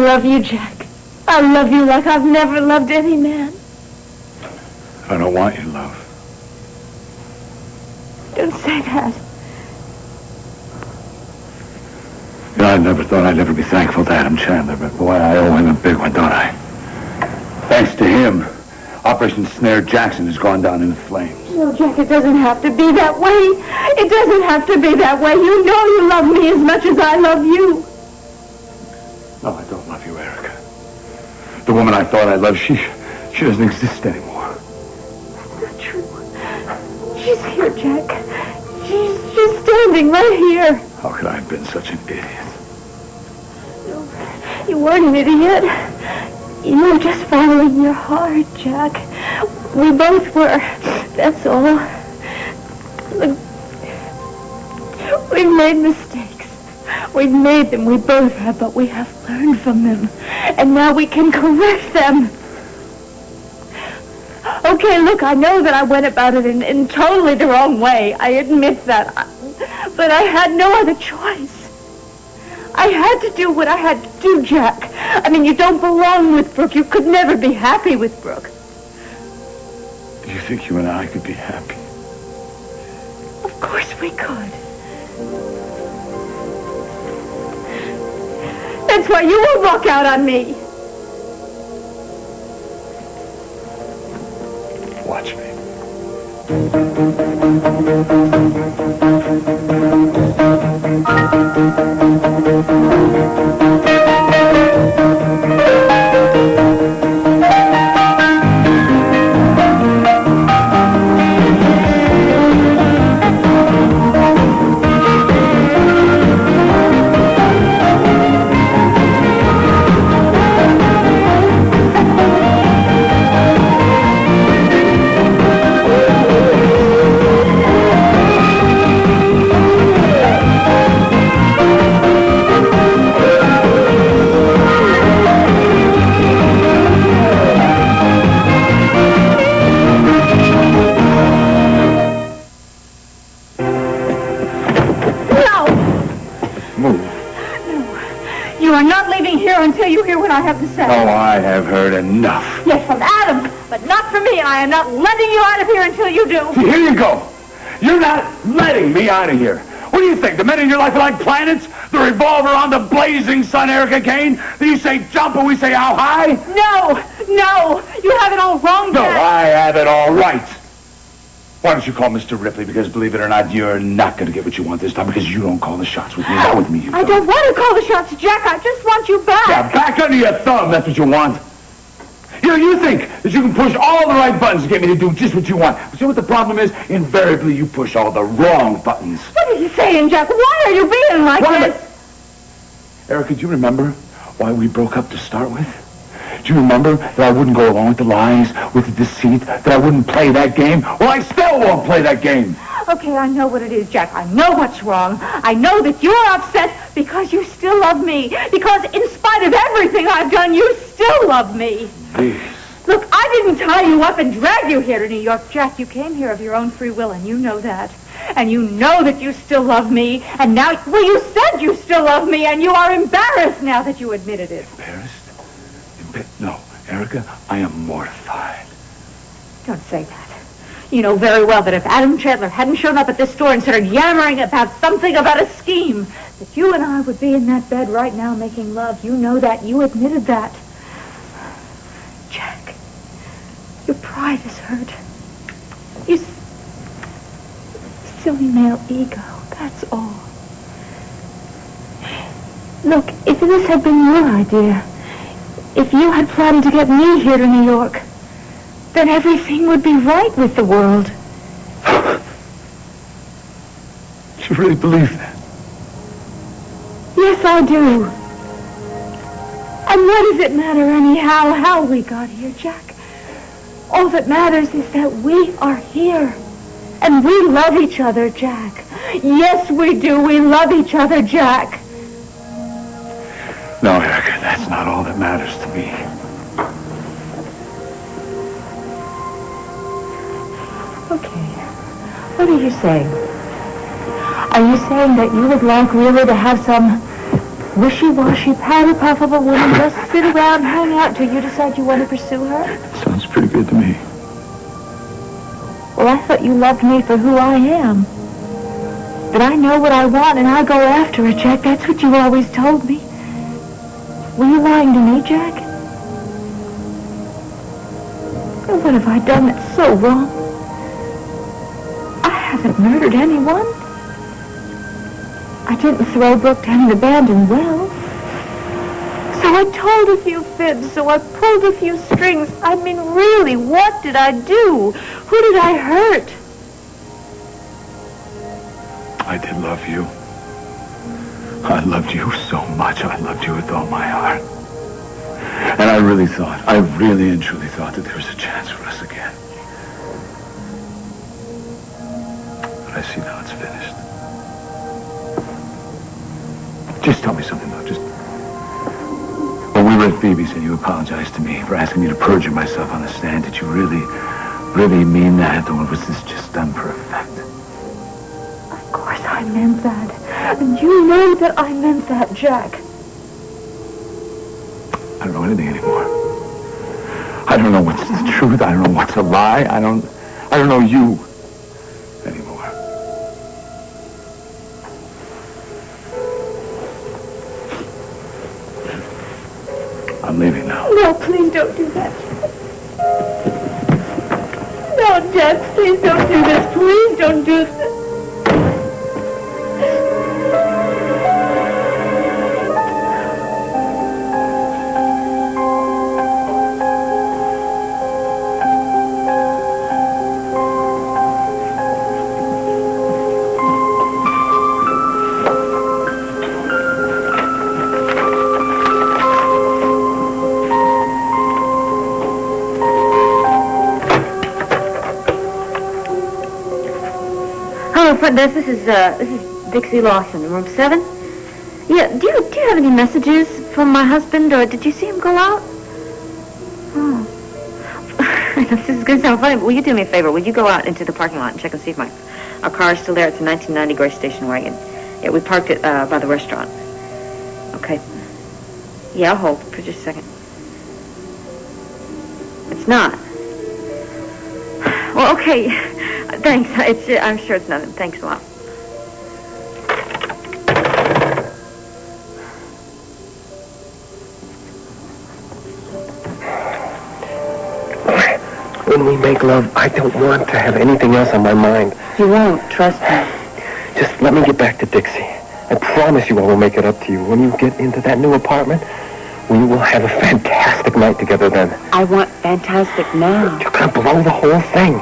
I love you, Jack. I love you like I've never loved any man. I don't want your love. Don't say that. You know, I never thought I'd ever be thankful to Adam Chandler, but boy, I owe him a big one, don't I? Thanks to him, Operation Snare Jackson has gone down in the flames. No, Jack, it doesn't have to be that way. It doesn't have to be that way. You know you love me as much as I love you. No, I don't love you, Erica. The woman I thought I loved, she doesn't exist anymore. Not true. She's here, Jack. She's standing right here. How could I have been such an idiot? No, you weren't an idiot. You were just following your heart, Jack. We both were. That's all. Look, we've made mistakes. We've made them. We both have, but we have learned from them. And now we can correct them. Okay, look, I know that I went about it in totally the wrong way. I admit that. But I had no other choice. I had to do what I had to do, Jack. I mean, you don't belong with Brooke. You could never be happy with Brooke. Do you think you and I could be happy? Of course we could. That's why you won't walk out on me. Watch me. Until you hear what I have to say. Oh, I have heard enough. Yes, from Adam, but not from me. I am not letting you out of here until you do. Here you go. You're not letting me out of here. What do you think? The men in your life are like planets? The revolve around the blazing sun, Erica Kane? You say jump and we say how high? No. You have it all wrong, No, Jack. I have it all right. Why don't you call Mr. Ripley? Because believe it or not, you're not going to get what you want this time because you don't call the shots with me. Not with me, you I don't want to call the shots, Jack. I just want you back. Yeah, back under your thumb. That's what you want. You think that you can push all the right buttons to get me to do just what you want. But see what the problem is? Invariably, you push all the wrong buttons. What are you saying, Jack? Why are you being like this? Erica, do you remember why we broke up to start with? Do you remember that I wouldn't go along with the lies, with the deceit, that I wouldn't play that game? Well, I still won't play that game. Okay, I know what it is, Jack. I know what's wrong. I know that you're upset because you still love me. Because in spite of everything I've done, you still love me. Please. Look, I didn't tie you up and drag you here to New York, Jack. You came here of your own free will, and you know that. And you know that you still love me. And now, well, you said you still love me, and you are embarrassed now that you admitted it. Embarrassed? No, Erica, I am mortified. Don't say that. You know very well that if Adam Chandler hadn't shown up at this store and started yammering about something about a scheme, that you and I would be in that bed right now making love. You know that. You admitted that. Jack, your pride is hurt. You silly male ego, that's all. Look, if this had been your idea, if you had planned to get me here to New York, then everything would be right with the world. Do you really believe that? Yes, I do. And what does it matter anyhow how we got here, Jack? All that matters is that we are here. And we love each other, Jack. Yes, we do. We love each other, Jack. No, Erica, that's not all that matters to me. Okay. What are you saying? Are you saying that you would like really to have some wishy-washy, powder puff of a woman just sit around, hang out till you decide you want to pursue her? Sounds pretty good to me. Well, I thought you loved me for who I am. That I know what I want and I go after it, Jack. That's what you always told me. Were you lying to me, Jack? And what have I done that's so wrong? I haven't murdered anyone. I didn't throw Brooke down an abandoned well. So I told a few fibs, so I pulled a few strings. I mean, really, what did I do? Who did I hurt? I did love you. I loved you so much. I loved you with all my heart. And I really and truly thought that there was a chance for us again. But I see now it's finished. Just tell me something, though. Just... When we were at Phoebe's and you apologized to me for asking me to perjure myself on the stand, did you really mean that? Or was this just done for effect? Of course I meant that. And you know that I meant that, Jack. I don't know anything anymore. I don't know what's the truth. I don't know what's a lie. I don't know you anymore. I'm leaving now. No, please don't do that. No, Jack, please don't do this. Please don't do this. This is Dixie Lawson, room 7. Yeah, do you have any messages from my husband, or did you see him go out? Oh. This is going to sound funny, but will you do me a favor? Will you go out into the parking lot and check and see if our car is still there? It's a 1990 gray station wagon. Yeah, we parked it by the restaurant. Okay. Yeah, I'll hold for just a second. It's not. Well, okay. Thanks. I'm sure it's nothing. Thanks a lot. When we make love, I don't want to have anything else on my mind. You won't, trust me. Just let me get back to Dixie. I promise you I will make it up to you. When you get into that new apartment, we will have a fantastic night together then. I want fantastic now. You're going to blow the whole thing.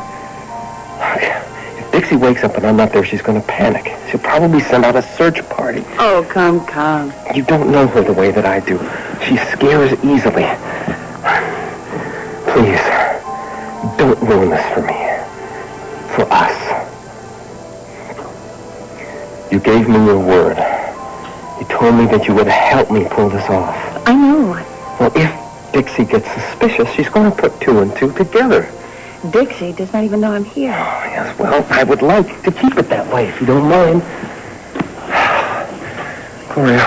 If Dixie wakes up and I'm not there, she's going to panic. She'll probably send out a search party. Oh, come. You don't know her the way that I do. She scares easily. Please, don't ruin this for me. For us. You gave me your word. You told me that you would help me pull this off. I know. Well, if Dixie gets suspicious, she's going to put 2 and 2 together. Dixie does not even know I'm here. Oh, yes, well, I would like to keep it that way, if you don't mind. Gloria,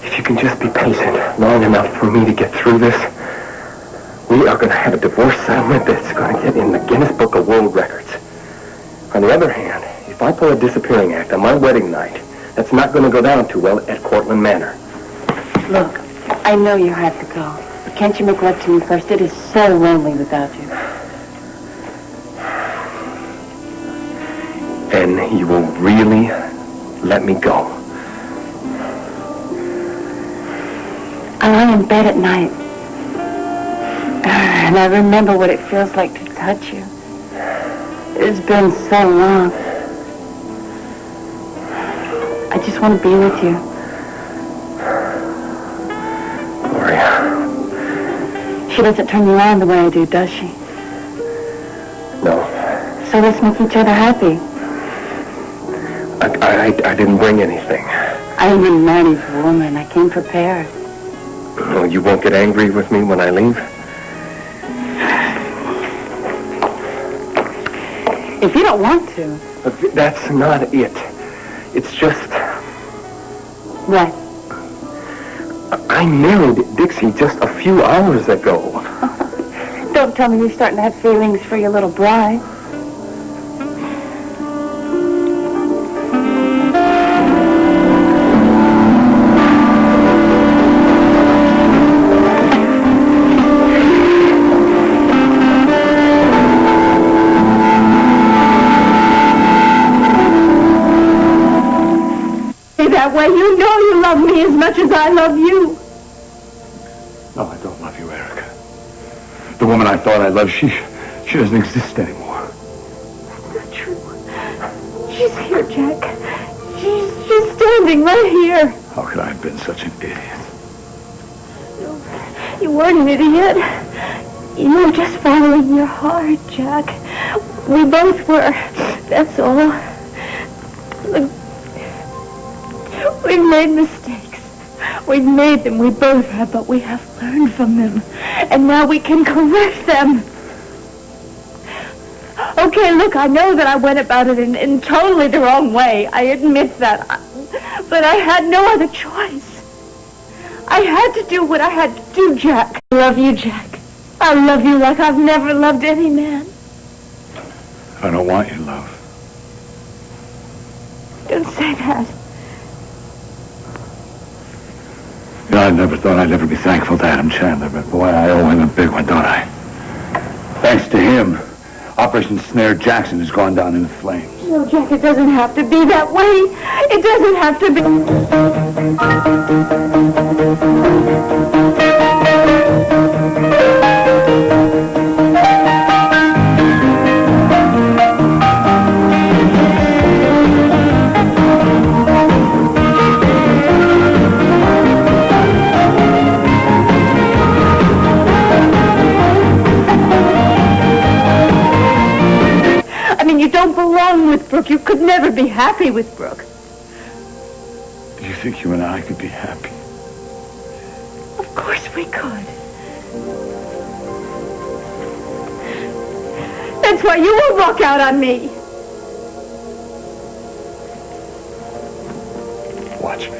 if you can just be patient long enough for me to get through this, we are going to have a divorce settlement that's going to get in the Guinness Book of World Records. On the other hand, if I pull a disappearing act on my wedding night, that's not going to go down too well at Cortland Manor. Look, I know you have to go. But can't you make love to me first? It is so lonely without you. And you will really let me go? I lie in bed at night. And I remember what it feels like to touch you. It's been so long. I just want to be with you. Gloria. She doesn't turn you on the way I do, does she? No. So let's make each other happy. I didn't bring anything. I am a married woman. I came prepared. Oh, you won't get angry with me when I leave? If you don't want to. But that's not it. It's just... What? I married Dixie just a few hours ago. Don't tell me you're starting to have feelings for your little bride. That way, you know you love me as much as I love you. No, I don't love you, Erica. The woman I thought I loved, she doesn't exist anymore. Not true. She's here, Jack. She's standing right here. How could I have been such an idiot? You weren't an idiot. You were just following your heart, Jack. We both were. That's all. Look, we've made mistakes. We've made them. We both have, but we have learned from them. And now we can correct them. Okay, look, I know that I went about it in totally the wrong way. I admit that. But I had no other choice. I had to do what I had to do, Jack. I love you, Jack. I love you like I've never loved any man. I don't want your love. Don't say that. You know, I never thought I'd ever be thankful to Adam Chandler, but boy, I owe him a big one, don't I? Thanks to him, Operation Snare Jackson has gone down in flames. No, Jack, it doesn't have to be that way. It doesn't have to be. You don't belong with Brooke. You could never be happy with Brooke. Do you think you and I could be happy? Of course we could. That's why you won't walk out on me. Watch me.